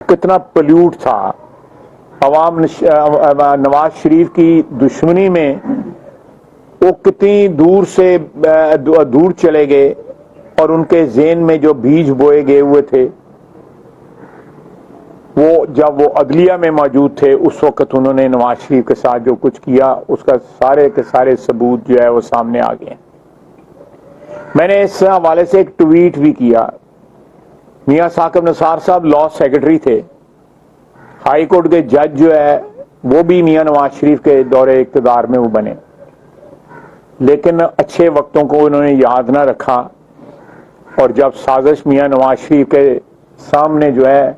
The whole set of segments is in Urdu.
کتنا پلیوٹ تھا، عوام نواز شریف کی دشمنی میں وہ کتنی دور چلے گئے، اور ان کے ذہن میں جو بیج بوئے گئے ہوئے تھے وہ جب وہ عدلیہ میں موجود تھے اس وقت انہوں نے نواز شریف کے ساتھ جو کچھ کیا اس کا سارے کے سارے ثبوت جو ہے وہ سامنے آ گئے ہیں۔ میں نے اس حوالے سے ایک ٹویٹ بھی کیا۔ میاں ثاقب نثار صاحب لاء سیکرٹری تھے، ہائی کورٹ کے جج جو ہے وہ بھی میاں نواز شریف کے دور اقتدار میں وہ بنے، لیکن اچھے وقتوں کو انہوں نے یاد نہ رکھا، اور جب سازش میاں نواز شریف کے سامنے جو ہے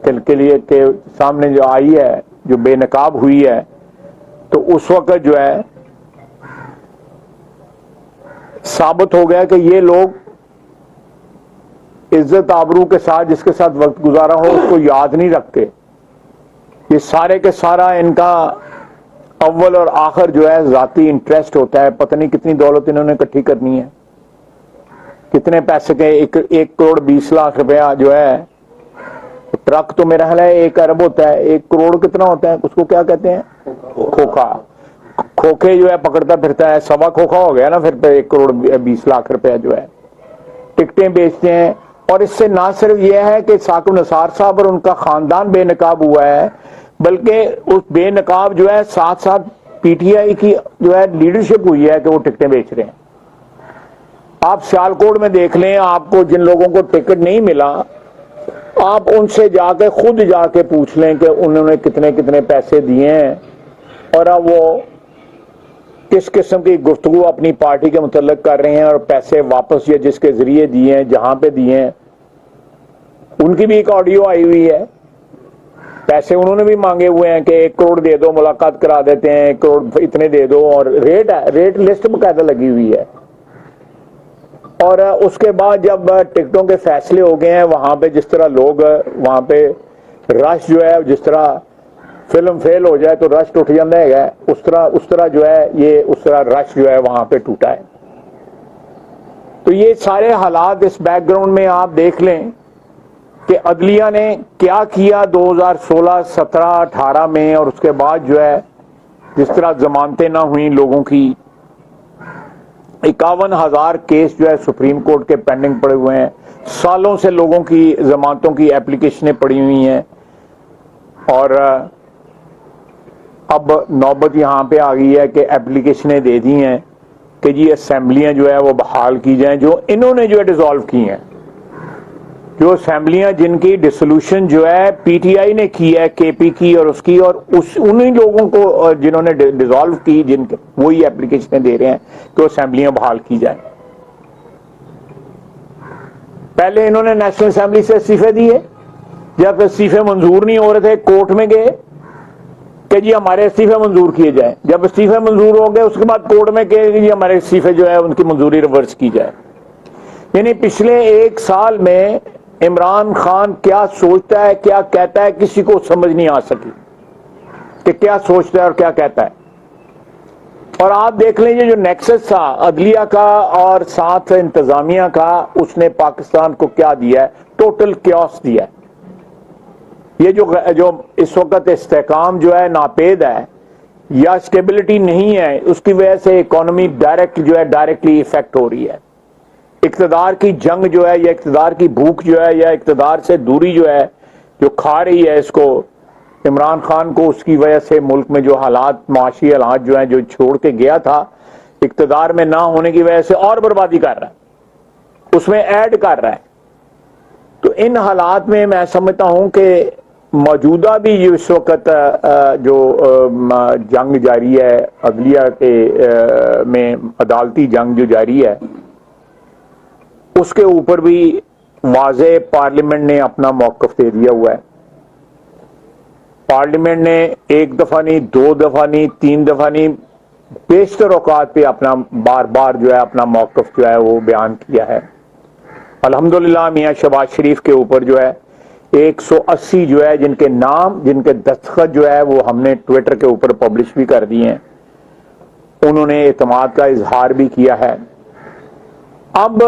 کے سامنے جو آئی ہے، جو بے نقاب ہوئی ہے، تو اس وقت جو ہے ثابت ہو گیا کہ یہ لوگ عزت آبرو کے ساتھ جس کے ساتھ وقت گزارا ہو اس کو یاد نہیں رکھتے۔ یہ سارے کے سارا ان کا اول اور آخر جو ہے ذاتی انٹرسٹ ہوتا ہے۔ پتہ نہیں کتنی دولت انہوں نے اکٹھی کرنی ہے، کتنے پیسے کے 1,20,00,000 روپیہ جو ہے، ٹرک تو میرا خیال ہے 1 ارب ہوتا ہے، 1 کروڑ کتنا ہوتا ہے، اس کو کیا کہتے ہیں؟ کھوکھا۔ کھوکھے جو ہے پکڑتا پھرتا ہے، سوا کھوکھا ہو گیا نا پھر 1,20,00,000 روپیہ جو ہے ٹکٹیں بیچتے ہیں۔ اور اس سے نہ صرف یہ ہے کہ ثاقب نثار صاحب اور ان کا خاندان بے نقاب ہوا ہے، بلکہ اس بے نقاب جو ہے ساتھ ساتھ پی ٹی آئی کی جو ہے لیڈرشپ ہوئی ہے کہ وہ ٹکٹیں بیچ رہے ہیں۔ آپ سیالکوٹ میں دیکھ لیں، آپ کو جن لوگوں کو ٹکٹ نہیں ملا آپ ان سے خود جا کے پوچھ لیں کہ انہوں نے کتنے پیسے دیے ہیں، اور اب وہ کس قسم کی گفتگو اپنی پارٹی کے متعلق کر رہے ہیں، اور پیسے واپس یا جس کے ذریعے دیے ہیں، جہاں پہ دیے ہیں، ان کی بھی ایک آڈیو آئی ہوئی ہے۔ پیسے انہوں نے بھی مانگے ہوئے ہیں کہ 1 کروڑ دے دو، ملاقات کرا دیتے ہیں، 1 کروڑ اتنے دے دو، اور ریٹ لسٹ باقاعدہ لگی ہوئی ہے۔ اور اس کے بعد جب ٹکٹوں کے فیصلے ہو گئے ہیں، وہاں پہ جس طرح لوگ وہاں پہ رش جو ہے، جس طرح فلم فیل ہو جائے تو رش ٹوٹ جاتا ہے، اس طرح جو ہے یہ اس طرح رش جو ہے وہاں پہ ٹوٹا ہے۔ تو یہ سارے حالات اس بیک گراؤنڈ میں آپ دیکھ لیں کہ عدلیہ نے کیا کیا 2016، 17، 18 میں، اور اس کے بعد جو ہے جس طرح ضمانتیں نہ ہوئیں لوگوں کی، 51,000 کیس جو ہے سپریم کورٹ کے پینڈنگ پڑے ہوئے ہیں، سالوں سے لوگوں کی ضمانتوں کی اپلیکیشنیں پڑی ہوئی ہیں، اور اب نوبت یہاں پہ آ گئی ہے کہ اپلیکیشنیں دے دی ہیں کہ جی اسمبلیاں جو ہے وہ بحال کی جائیں، جو انہوں نے جو ہے ڈیزالو کی ہیں، جو اسمبلیاں جن کی ڈسولوشن جو ہے پی ٹی آئی نے کی ہے، کے پی کی اور اس کی، اور انہی لوگوں کو جنہوں نے ڈیزالو کی، وہی اپلیکیشنیں دے رہے ہیں کہ وہ اسمبلیاں بحال کی جائیں۔ پہلے انہوں نے نیشنل اسمبلی سے استعفے دیے، جب استعفے منظور نہیں ہو رہے تھے کورٹ میں گئے کہ جی ہمارے استعفے منظور کیے جائیں، جب استعفے منظور ہو گئے اس کے بعد کورٹ میں کہ جی ہمارے استعفے جو ہے ان کی منظوری ریورس کی جائے۔ یعنی پچھلے 1 سال میں عمران خان کیا سوچتا ہے، کیا کہتا ہے، کسی کو سمجھ نہیں آ سکی کہ کیا سوچتا ہے اور کیا کہتا ہے۔ اور آپ دیکھ لیں جو نیکسس تھا عدلیہ کا اور ساتھ انتظامیہ کا، اس نے پاکستان کو کیا دیا ہے؟ ٹوٹل کیوس دیا ہے۔ یہ جو اس وقت استحکام جو ہے ناپید ہے یا اسٹیبلٹی نہیں ہے، اس کی وجہ سے اکانومی ڈائریکٹلی افیکٹ ہو رہی ہے۔ اقتدار کی جنگ جو ہے، یا اقتدار کی بھوک جو ہے، یا اقتدار سے دوری جو ہے، جو کھا رہی ہے اس کو عمران خان کو، اس کی وجہ سے ملک میں جو حالات، معاشی حالات جو ہیں، جو چھوڑ کے گیا تھا اقتدار میں نہ ہونے کی وجہ سے، اور بربادی کر رہا ہے، اس میں ایڈ کر رہا ہے۔ تو ان حالات میں میں سمجھتا ہوں کہ موجودہ بھی اس وقت جو جنگ جاری ہے عدلیہ کے میں، عدالتی جنگ جو جاری ہے، اس کے اوپر بھی واضح پارلیمنٹ نے اپنا موقف دے دیا ہوا ہے۔ پارلیمنٹ نے 1 دفعہ نہیں، 2 دفعہ نہیں، 3 دفعہ نہیں، بیشتر اوقات پہ اپنا بار جو ہے اپنا موقف جو ہے وہ بیان کیا ہے۔ الحمدللہ میاں شہباز شریف کے اوپر جو ہے 180 جو ہے جن کے نام، جن کے دستخط جو ہے وہ ہم نے ٹویٹر کے اوپر پبلش بھی کر دیے ہیں، انہوں نے اعتماد کا اظہار بھی کیا ہے۔ اب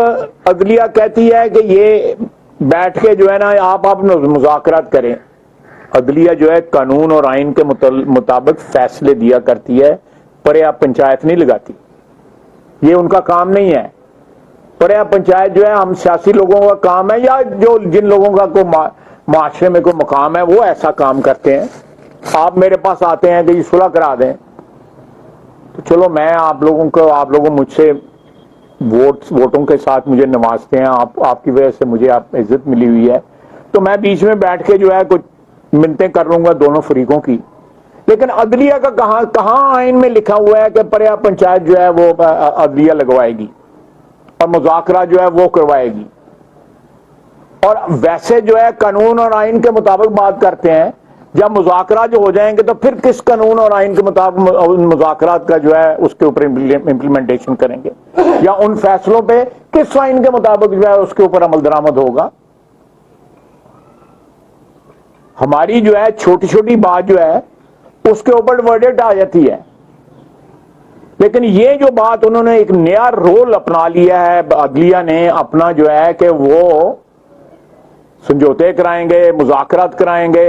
عدلیہ کہتی ہے کہ یہ بیٹھ کے جو ہے نا آپ مذاکرات کریں. عدلیہ جو ہے قانون اور آئین کے مطابق فیصلے دیا کرتی ہے، پریاب پنچایت نہیں لگاتی. یہ ان کا کام نہیں ہے. پریاب پنچایت جو ہے ہم سیاسی لوگوں کا کام ہے، یا جو جن لوگوں کا کوئی معاشرے میں کوئی مقام ہے وہ ایسا کام کرتے ہیں. آپ میرے پاس آتے ہیں کہ یہ صلح کرا دیں، تو چلو میں آپ لوگوں مجھ سے ووٹوں کے ساتھ مجھے نوازتے ہیں، آپ کی وجہ سے مجھے آپ عزت ملی ہوئی ہے، تو میں بیچ میں بیٹھ کے جو ہے کچھ منتیں کر لوں گا دونوں فریقوں کی. لیکن عدلیہ کا کہاں آئین میں لکھا ہوا ہے کہ پریاب پنچایت جو ہے وہ عدلیہ لگوائے گی اور مذاکرہ جو ہے وہ کروائے گی؟ اور ویسے جو ہے قانون اور آئین کے مطابق بات کرتے ہیں. جب مذاکرات جو ہو جائیں گے تو پھر کس قانون اور آئین کے مطابق مذاکرات کا جو ہے اس کے اوپر امپلیمنٹیشن کریں گے، یا ان فیصلوں پہ کس آئین کے مطابق جو ہے اس کے اوپر عمل درآمد ہوگا؟ ہماری جو ہے چھوٹی چھوٹی بات جو ہے اس کے اوپر ورڈکٹ آ جاتی ہے. لیکن یہ جو بات انہوں نے ایک نیا رول اپنا لیا ہے عدلیہ نے اپنا، جو ہے کہ وہ سمجھوتے کرائیں گے، مذاکرات کرائیں گے،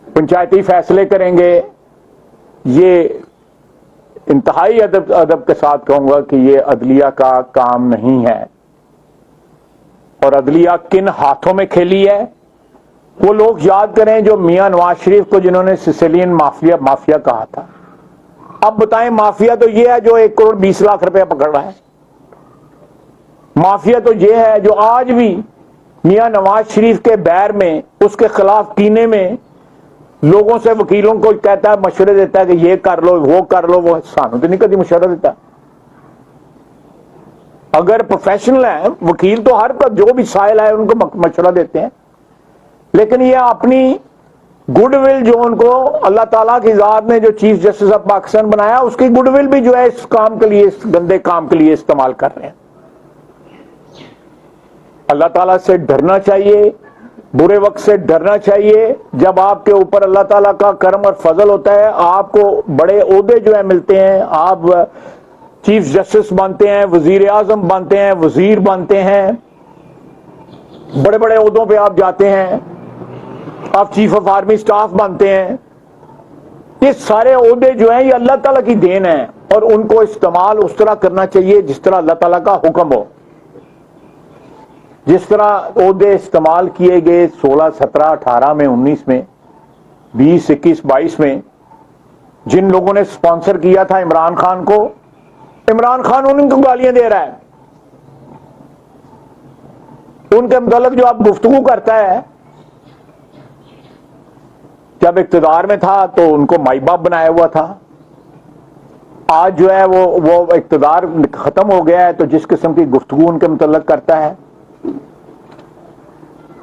پنچایتی فیصلے کریں گے. یہ انتہائی ادب کے ساتھ کہوں گا کہ یہ عدلیہ کا کام نہیں ہے. اور عدلیہ کن ہاتھوں میں کھیلی ہے وہ لوگ یاد کریں جو میاں نواز شریف کو جنہوں نے سیسیلین مافیا کہا تھا. اب بتائیں، مافیا تو یہ ہے جو 1 کروڑ 20 لاکھ روپے پکڑ رہا ہے. مافیا تو یہ ہے جو آج بھی میاں نواز شریف کے بیر میں، اس کے خلاف کینے میں لوگوں سے، وکیلوں کو کہتا ہے، مشورے دیتا ہے کہ یہ کر لو وہ کر لو. وہ سانوں تو نہیں کبھی مشورہ دیتا. اگر پروفیشنل ہے وکیل تو ہر جو بھی سائل ہے ان کو مشورہ دیتے ہیں. لیکن یہ اپنی گڈ ول جو ان کو اللہ تعالیٰ کی ذات نے جو چیف جسٹس آف پاکستان بنایا، اس کی گڈ ول بھی جو ہے اس کام کے لیے، اس گندے کام کے لیے استعمال کر رہے ہیں. اللہ تعالیٰ سے ڈرنا چاہیے، برے وقت سے ڈرنا چاہیے. جب آپ کے اوپر اللہ تعالیٰ کا کرم اور فضل ہوتا ہے، آپ کو بڑے عہدے جو ہے ملتے ہیں، آپ چیف جسٹس بنتے ہیں، وزیر اعظم بنتے ہیں، وزیر بنتے ہیں، بڑے بڑے عہدوں پہ آپ جاتے ہیں، آپ چیف آف آرمی سٹاف بنتے ہیں. یہ سارے عہدے جو ہیں یہ اللہ تعالیٰ کی دین ہیں، اور ان کو استعمال اس طرح کرنا چاہیے جس طرح اللہ تعالیٰ کا حکم ہو. جس طرح عہدے استعمال کیے گئے 16 17 18 میں، 19 میں، 20 21 22 میں، جن لوگوں نے سپانسر کیا تھا عمران خان کو، عمران خان ان کو گالیاں دے رہا ہے. ان کے متعلق جو آپ گفتگو کرتا ہے، جب اقتدار میں تھا تو ان کو مائی باپ بنایا ہوا تھا. آج جو ہے وہ اقتدار ختم ہو گیا ہے تو جس قسم کی گفتگو ان کے متعلق کرتا ہے،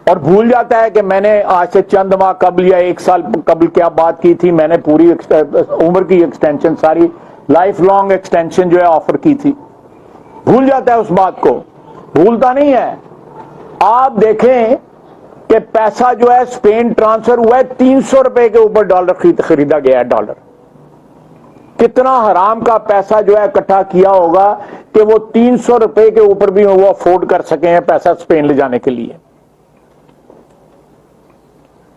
اور بھول جاتا ہے کہ میں نے آج سے چند ماہ قبل یا 1 سال قبل کیا بات کی تھی. میں نے پوری عمر کی ایکسٹینشن، ساری لائف لانگ ایکسٹینشن جو ہے آفر کی تھی. بھول جاتا ہے اس بات کو، بھولتا نہیں ہے. آپ دیکھیں کہ پیسہ جو ہے اسپین ٹرانسفر ہوا ہے 300 روپے کے اوپر ڈالر خریدا گیا ہے. ڈالر کتنا حرام کا پیسہ جو ہے اکٹھا کیا ہوگا کہ وہ 300 روپے کے اوپر بھی وہ افورڈ کر سکے ہیں پیسہ اسپین لے جانے کے لیے.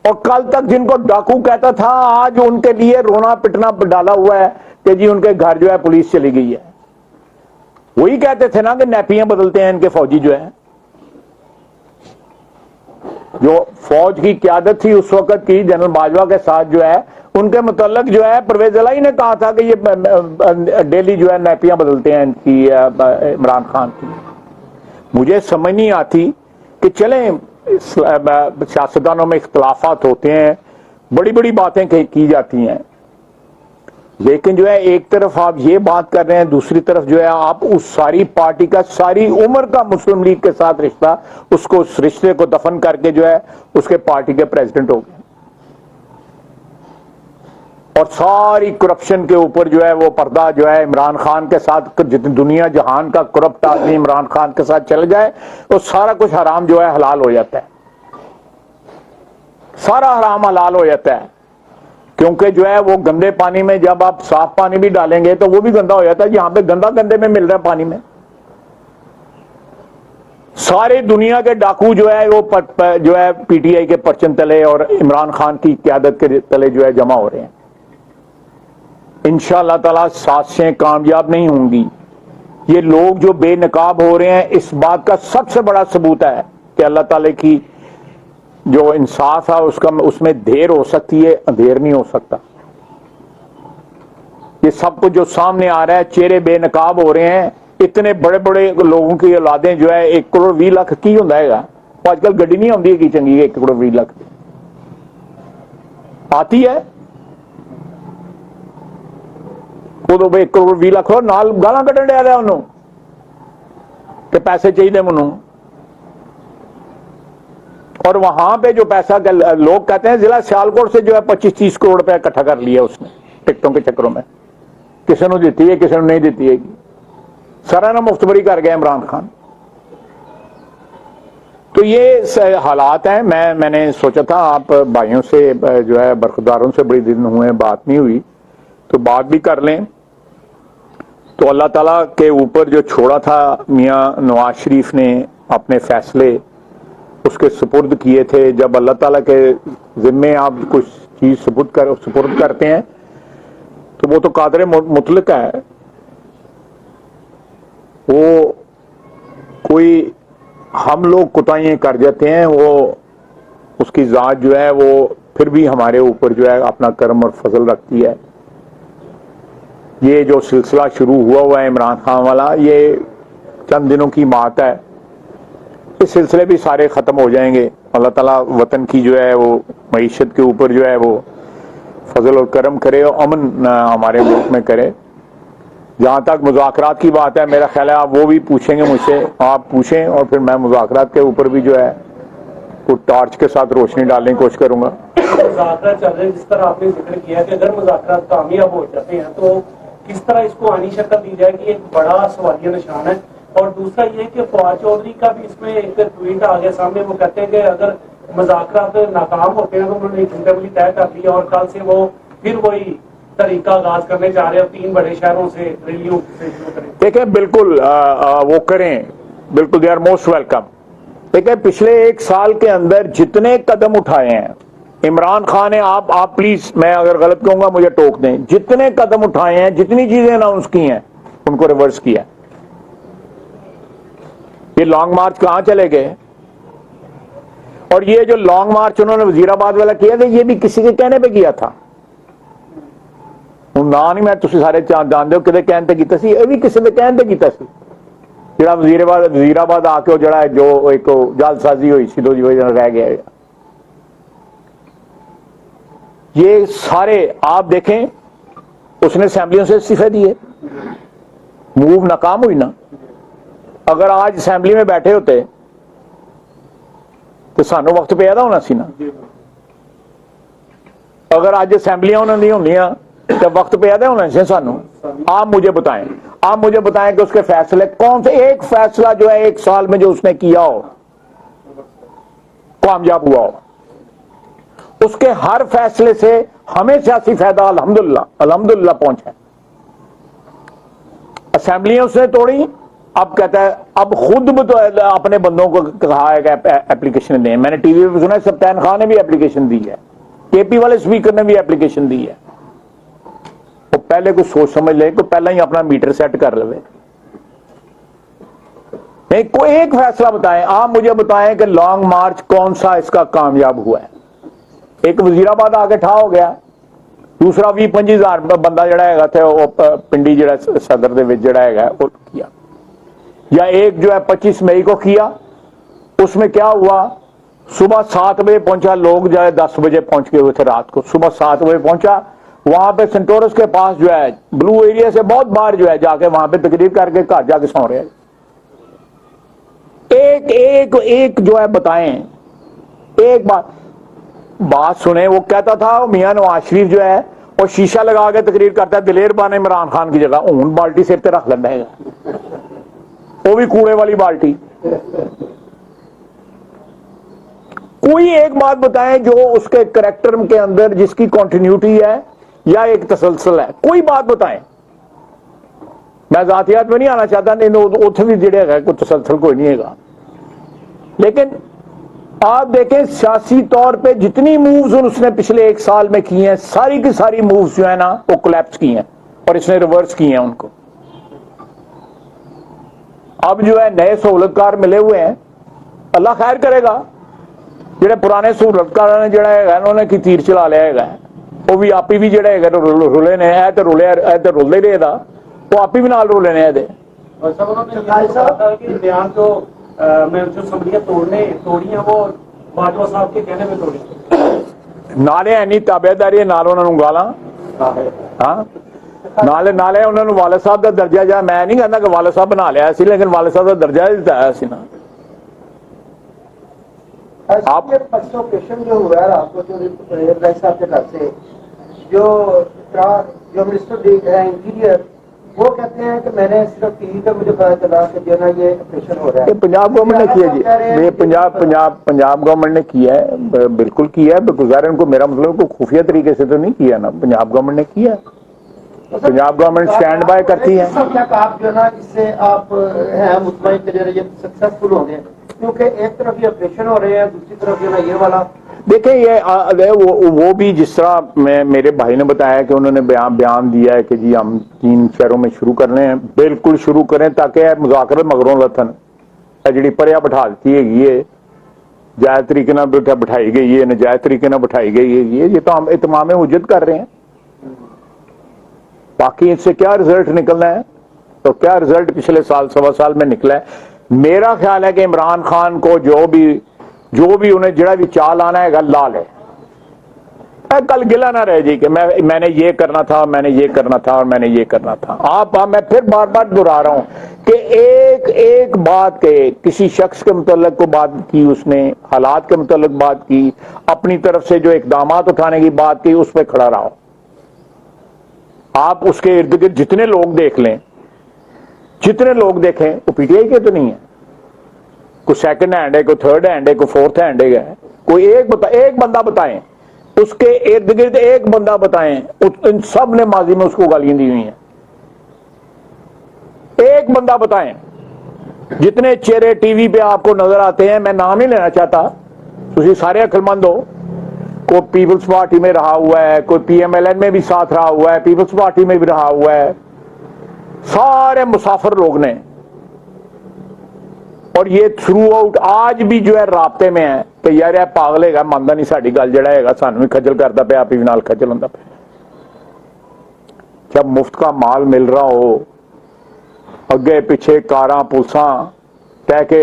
اور کل تک جن کو ڈاکو کہتا تھا، آج ان کے لیے رونا پٹنا ڈالا ہوا ہے کہ جی ان کے گھر جو ہے پولیس چلی گئی ہے. وہی کہتے تھے نا کہ نیپیاں بدلتے ہیں ان کے فوجی جو ہے. جو فوج کی قیادت تھی اس وقت کی جنرل باجوہ کے ساتھ جو ہے، ان کے متعلق جو ہے پرویز الہی نے کہا تھا کہ یہ ڈیلی جو ہے نیپیاں بدلتے ہیں ان کی، عمران خان کی. مجھے سمجھ نہیں آتی کہ چلیں سیاستدانوں میں اختلافات ہوتے ہیں، بڑی بڑی باتیں کی جاتی ہیں، لیکن جو ہے ایک طرف آپ یہ بات کر رہے ہیں، دوسری طرف جو ہے آپ اس ساری پارٹی کا، ساری عمر کا مسلم لیگ کے ساتھ رشتہ، اس رشتے کو دفن کر کے جو ہے اس کے پارٹی کے پریزیڈنٹ ہو گئے. اور ساری کرپشن کے اوپر جو ہے وہ پردہ جو ہے عمران خان کے ساتھ، جتنی دنیا جہان کا کرپٹ آدمی عمران خان کے ساتھ چل جائے تو سارا کچھ حرام جو ہے حلال ہو جاتا ہے. سارا حرام حلال ہو جاتا ہے، کیونکہ جو ہے وہ گندے پانی میں جب آپ صاف پانی بھی ڈالیں گے تو وہ بھی گندا ہو جاتا ہے. یہاں پہ گندا گندے میں مل رہا ہے پانی میں. سارے دنیا کے ڈاکو جو ہے وہ جو ہے پی ٹی آئی کے پرچم تلے اور عمران خان کی قیادت کے تلے جو ہے جمع ہو رہے ہیں. انشاءاللہ تعالی سازشیں کامیاب نہیں ہوں گی. یہ لوگ جو بے نقاب ہو رہے ہیں اس بات کا سب سے بڑا ثبوت ہے کہ اللہ تعالی کی جو انصاف ہے اس میں دیر ہو سکتی ہے، اندھیر نہیں ہو سکتا. یہ سب کچھ جو سامنے آ رہا ہے، چہرے بے نقاب ہو رہے ہیں. اتنے بڑے بڑے لوگوں کی اولادیں جو ہے 1 کروڑ 20 لاکھ کی ہوں گا. آج کل گڈی نہیں آتی کی چنگی 1 کروڑ 20 لاکھ آتی ہے وہ تو 1 کروڑ 20 لاکھ ہو نال گالاں کٹن ڈیا رہا انہوں کہ پیسے چاہیے منوں. اور وہاں پہ جو پیسہ لوگ کہتے ہیں ضلع سیالکوٹ سے جو ہے 25-30 کروڑ روپے اکٹھا کر لیا اس نے ٹکٹوں کے چکروں میں. کسی نے دیتی ہے کسی نے نہیں دیتی ہے. سرانہ مفتبری کر گیا عمران خان. تو یہ حالات ہیں. میں نے سوچا تھا آپ بھائیوں سے جو ہے برخداروں سے بڑی دن ہوئے بات نہیں ہوئی تو بات بھی کر لیں. تو اللہ تعالیٰ کے اوپر جو چھوڑا تھا میاں نواز شریف نے اپنے فیصلے اس کے سپرد کیے تھے. جب اللہ تعالیٰ کے ذمے آپ کچھ چیز سپرد کرتے ہیں تو وہ تو قادر مطلق ہے. وہ کوئی ہم لوگ کوتاہیاں کر جاتے ہیں، وہ اس کی ذات جو ہے وہ پھر بھی ہمارے اوپر جو ہے اپنا کرم اور فضل رکھتی ہے. یہ جو سلسلہ شروع ہوا ہے عمران خان والا، یہ چند دنوں کی بات ہے. اس سلسلے بھی سارے ختم ہو جائیں گے. اللہ تعالیٰ وطن کی جو ہے وہ معیشت کے اوپر جو ہے وہ فضل اور کرم کرے اور امن ہمارے ملک میں کرے. جہاں تک مذاکرات کی بات ہے میرا خیال ہے آپ وہ بھی پوچھیں گے مجھ سے، آپ پوچھیں اور پھر میں مذاکرات کے اوپر بھی جو ہے وہ ٹارچ کے ساتھ روشنی ڈالنے کی کوشش کروں گا. مذاکرات چل رہے ہیں، جس طرح آپ نے ذکر کیا کہ اگر مذاکرات کامیاب ہو جاتے ہیں تو کس طرح اس کو آنی شکل دی جائے گی، ایک بڑا سوالیہ نشان ہے. اور دوسرا یہ کہ فواد چودھری کا بھی اس میں ایک ٹویٹ آ گیا سامنے، وہ کہتے ہیں کہ اگر مذاکرات ناکام ہوتے ہیں تو انہوں نے ایک طے کر لیا اور کل سے وہ پھر وہی طریقہ آغاز کرنے جا رہے ہیں 3 بڑے شہروں سے ریلیوں سے شروع کریں. دیکھیں بالکل وہ کریں، بالکل دے آر موسٹ ویلکم. دیکھیں پچھلے 1 سال کے اندر جتنے قدم اٹھائے ہیں عمران خان نے، آپ پلیز میں اگر غلط کہوں گا مجھے ٹوک دیں، جتنے قدم اٹھائے ہیں، جتنی چیزیں اناؤنس کی ہیں ان کو ریورس کیا. یہ لانگ مارچ کہاں چلے گئے؟ اور یہ جو لانگ مارچ انہوں نے وزیر آباد والا کیا تھا یہ بھی کسی کے کہنے پہ کیا تھا. نا نہیں میں تسی سارے جانتے ہو کدے کہنے پہ کیتا سی، یہ بھی کسی کے کہنے پہ کیتا سی. جڑا وزیر آباد آ کے جڑا جو ایک جال سازی ہوئی سی 2 وجہ رہ گیا. یہ سارے آپ دیکھیں اس نے اسمبلیوں سے استعفے دیے، موو ناکام ہوئی نا. اگر آج اسمبلی میں بیٹھے ہوتے تو سانو وقت پہ پیدا ہونا سی نا. اگر آج اسمبلیاں انہوں نے ہونیاں تو وقت پیدا ہونا سی سانو. آپ مجھے بتائیں کہ اس کے فیصلے کون سے ایک فیصلہ جو ہے 1 سال میں جو اس نے کیا ہو کامیاب ہوا ہو. اس کے ہر فیصلے سے ہمیں سیاسی فائدہ الحمدللہ پہنچا ہے. اسمبلیاں اس نے توڑی، اب کہتا ہے اب خود اپنے بندوں کو کہا ہے کہ اپلیکیشن دیں. میں نے ٹی وی پہ سنا سبطین خان نے بھی اپلیکیشن دی ہے، کے پی والے اسپیکر نے بھی اپلیکیشن دی ہے. وہ پہلے کچھ سوچ سمجھ لے کہ پہلے ہی اپنا میٹر سیٹ کر لے. کوئی ایک فیصلہ بتائیں، آپ مجھے بتائیں کہ لانگ مارچ کون سا اس کا کامیاب ہوا ہے. ایک وزیر آباد آگے ٹھا ہو گیا، دوسرا 20-25 ہزار بندہ جڑا ہے تھے وہ پنڈی جڑا صدر دے وچ جڑا ہے وہ کیا. یا ایک جو ہے 25 مئی کو کیا، اس میں کیا ہوا، صبح 7 بجے پہنچا، لوگ جو ہے 10 بجے پہنچ گئے ہوئے تھے رات کو. صبح 7 بجے پہنچا، وہاں پہ سنٹورس کے پاس جو ہے بلو ایریا سے بہت باہر جو ہے جا کے وہاں پہ تقریر کر کے گھر جا کے سو رہے ہیں. ایک جو ہے بتائیں، ایک بات سنیں. وہ کہتا تھا میاں نواز شریف جو ہے وہ شیشہ لگا کے تقریر کرتا ہے دلیر بان عمران خان کی جگہ اون بالٹی سر تے رکھ لینا ہے، وہ بھی کوڑے والی بالٹی. کوئی ایک بات بتائیں جو اس کے کریکٹر کے اندر جس کی کنٹینیوٹی ہے یا ایک تسلسل ہے. کوئی بات بتائیں. میں ذاتیات میں نہیں آنا چاہتا، نہیں اتنے بھی جڑے ہے کوئی تسلسل کوئی نہیں ہے گا. لیکن آپ دیکھیں سیاسی طور پہ جتنی مووز اس نے پچھلے 1 سال میں کی ہیں ساری کی ساری مووز جو ہے نا وہ کولیپس کی ہیں اور اس نے ریورس کی ہیں ان کو. اب جو ہے نئے سہولت کار ملے ہوئے ہیں, اللہ خیر کرے گا. جڑے پرانے سہولت کار نے جڑا ہے انہوں نے کی تیر چلا لیا ہے وہ بھی آپ ہی بھی جڑے ہے رولے نے اے تے رولے رہے دا وہ آپ ہی بھی نال رولے نے دے. اور سب انہوں نے یہ کہا تھا کہ بیان جو میں جو اسمبلیاں توڑی ہیں وہ باجوہ صاحب کے کہنے میں توڑی. نالے اینی تابع داری نال انہوں نے گالاں ہاں نالے انہوں نے والد صاحب کا درجہ جا میں نہیں کہنا کہ والد صاحب بنا لیا سی لیکن والد صاحب کا درجہ دتا سی نا. آپ فرسٹ آپریشن جو ہوا ہے رات کو جو صاحب کے گھر سے جو منسٹر ہے انٹیریئر وہ کہتے ہیں کہ میں نے صرف ٹی وی پہ مجھے پتا چلا کہ جو ہے نا یہ آپریشن ہو رہا ہے. پنجاب گورنمنٹ نے کیا جی, یہ پنجاب گورنمنٹ نے کیا ہے, بالکل کیا ہے. بگزار ان کو میرا مطلب کوئی خفیہ طریقے سے تو نہیں کیا نا, پنجاب گورنمنٹ نے کیا ہے. پنجاب گورنمنٹ سٹینڈ بائی کرتی ہے. آپ جو ہے نا اس سے آپ ہیں مطمئن کہ یہ سکسیسفل ہوں گے کیونکہ ایک طرف یہ آپریشن ہو رہے ہیں دوسری طرف جو ہے یہ والا. دیکھیں یہ وہ بھی جس طرح میرے بھائی نے بتایا کہ انہوں نے بیان دیا ہے کہ جی ہم 3 شہروں میں شروع کرنے ہیں, بالکل شروع کریں تاکہ مذاکرت مگروں لتن جڑی پریا بٹھا دیتی ہے یہ جائز طریقے نہ بٹھائی گئی ہے ناجائز طریقے نہ بٹھائی گئی ہے یہ تو ہم اتمام حجت کر رہے ہیں. باقی اس سے کیا رزلٹ نکلنا ہے تو کیا رزلٹ پچھلے سال 1.25 سال میں نکلا ہے. میرا خیال ہے کہ عمران خان کو جو بھی انہیں جڑا بھی چال آنا ہے لال ہے. کل گلا نہ رہے جی کہ میں نے یہ کرنا تھا میں نے یہ کرنا تھا اور میں نے یہ کرنا تھا. میں پھر بار بار دہرا رہا ہوں کہ ایک بات کے کسی شخص کے متعلق کو بات کی, اس نے حالات کے متعلق بات کی, اپنی طرف سے جو اقدامات اٹھانے کی بات کی اس پہ کھڑا رہا. آپ اس کے ارد گرد جتنے لوگ دیکھ لیں, جتنے لوگ دیکھیں وہ پی ٹی آئی کے تو نہیں ہے. کوئی سیکنڈ ہینڈ ہے, کوئی تھرڈ ہینڈ ہے, کوئی فورتھ ہینڈ ہے. کوئی ایک بندہ بتائیں اس کے ارد گرد, ایک بندہ بتائیں ان سب نے ماضی میں اس کو گالیاں دی ہوئی ہیں. ایک بندہ بتائیں. جتنے چہرے ٹی وی پہ آپ کو نظر آتے ہیں, میں نام نہیں لینا چاہتا, تسی سارے عقل مند ہو, کوئی پیپلز پارٹی میں رہا ہوا ہے, کوئی پی ایم ایل این میں بھی ساتھ رہا ہوا ہے, پیپلز پارٹی میں بھی رہا ہوا ہے, سارے مسافر لوگ نے, اور یہ تھرو آؤٹ آج بھی جو ہے رابطے میں ہے کہ یار یہ پاگلے گا ماندا نہیں ساڈی گل جڑا ہے گا سانوں بھی کھجل کردا پیا آپ بھی نال کھجل ہوندا پیا. جب مفت کا مال مل رہا ہو, اگے پیچھے کاراں پولیساں کہہ کے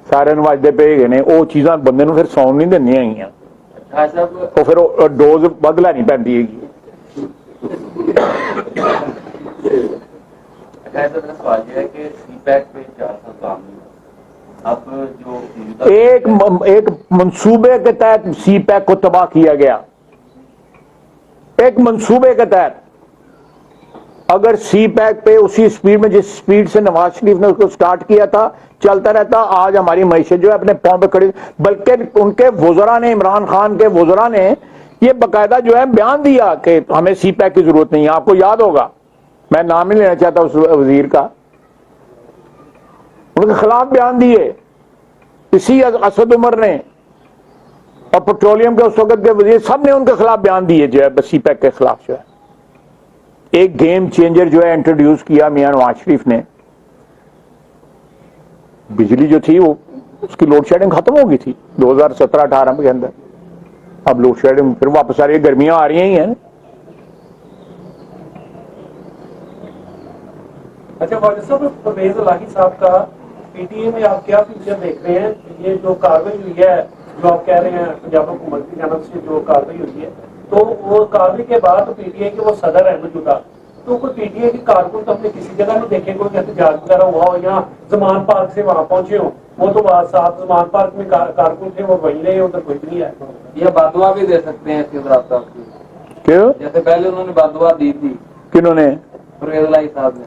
سارے نوازدے پہ گئے نے, وہ چیزاں بندے نوں پھر سون نہیں دینیاں گئیاں, تو پھر ڈوز بدلا نہیں پیندی ہے. میرا سوال یہ ہے کہ سی پیک پہ 4 سال کام نہیں, اب جو ایک منصوبے کے تحت سی پیک کو تباہ کیا گیا. ایک منصوبے کے تحت اگر سی پیک پہ اسی سپیڈ میں جس سپیڈ سے نواز شریف نے اس کو سٹارٹ کیا تھا چلتا رہتا, آج ہماری معیشت جو ہے اپنے پاؤں پہ کھڑی. بلکہ ان کے وزراء نے, عمران خان کے وزراء نے یہ باقاعدہ جو ہے بیان دیا کہ ہمیں سی پیک کی ضرورت نہیں ہے. آپ کو یاد ہوگا, میں نام نہیں لینا چاہتا اس وزیر کا, ان کے خلاف بیان دیے اسی اسد عمر نے, اور پیٹرولیم کے اس وقت کے وزیر سب نے ان کے خلاف بیان دیے جو ہے سی پیک کے خلاف. جو ہے ایک گیم چینجر جو ہے انٹروڈیوس کیا میاں نواز شریف نے. بجلی جو تھی وہ اس کی لوڈ شیڈنگ ختم ہو گئی تھی 2017-18 کے اندر. اب لوڈ شیڈنگ پھر واپس آ رہی ہے, گرمیاں آ رہی ہیں. اچھا واجد صاحب, پرویز الہی صاحب کا پی ٹی اے میں آپ کیا فیوچر دیکھ رہے ہیں؟ یہ جو کاروائی ہوئی ہے جو آپ کہہ رہے ہیں پنجاب حکومت کی جانب سے جو کاروائی ہوئی ہے, تو وہ کاروائی کے بعد پی ٹی اے کے وہ صدر ہے موجودہ, تو کوئی پی ٹی اے کے کارکن تو اپنے کسی جگہ نہیں دیکھے کوئی احتجاج وغیرہ ہوا ہو یا زمان پارک سے وہاں پہنچے ہو؟ وہ تو صاحب زمان پارک میں کارکن تھے, وہ وہیں رہے, ادھر کوئی نہیں ہے. یہ بدعا بھی دے سکتے ہیں صاحب کی, کیوں جیسے پہلے انہوں نے بدعا دی تھی. کنہوں نے؟ پرویز الہی صاحب نے.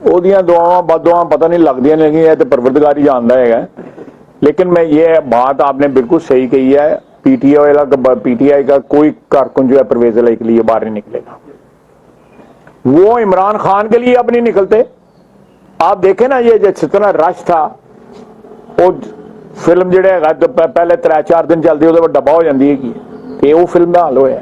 وہ دعاواں بدعاواں پتہ نہیں لگدیاں نہیں ہے تو پروردگار ہی جاندا ہے. لیکن میں یہ بات آپ نے بالکل صحیح کہی ہے, پی ٹی آئی کا کوئی کارکن جو ہے پرویز الہی کے لیے باہر نہیں نکلے گا. وہ عمران خان کے لیے اب نہیں نکلتے. آپ دیکھیں نا یہ جتنا رش تھا, وہ ਫਿਲਮ ਜਿਹੜਾ ਹੈਗਾ ਪਹਿਲੇ 3-4 ਦਿਨ ਚੱਲਦੀ ਉਹਦੇ ਬਾਅਦ ਡੱਬਾ ਹੋ ਜਾਂਦੀ ਹੈਗੀ ਤੇ ਉਹ ਫਿਲਮ ਦਾ ਹਾਲ ਹੋਇਆ।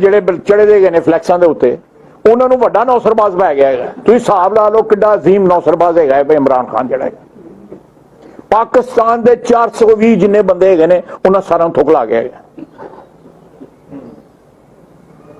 ਜਿਹੜੇ ਚੜੇ ਦੇ ਗਏ ਨੇ ਫਲੈਕਸਾਂ ਦੇ ਉੱਤੇ ਉਹਨਾਂ ਨੂੰ ਵੱਡਾ ਨੌਸਰਬਾਜ਼ ਬਹਿ ਗਿਆ ਹੈਗਾ। ਤੁਸੀਂ ਹਿਸਾਬ ਲਾ ਲਓ ਕਿੱਡਾ ਅਜ਼ੀਮ ਨੌਸਰਬਾਜ਼ ਹੈਗਾ ਹੈ ਇਮਰਾਨ ਖਾਨ ਜਿਹੜਾ ਹੈ। ਪਾਕਿਸਤਾਨ ਦੇ 420 ਜਿੰਨੇ ਬੰਦੇ ਹੈਗੇ ਨੇ ਉਹਨਾਂ ਸਾਰਿਆਂ ਨੂੰ ਠੁਕਲਾ ਗਿਆ ਹੈਗਾ।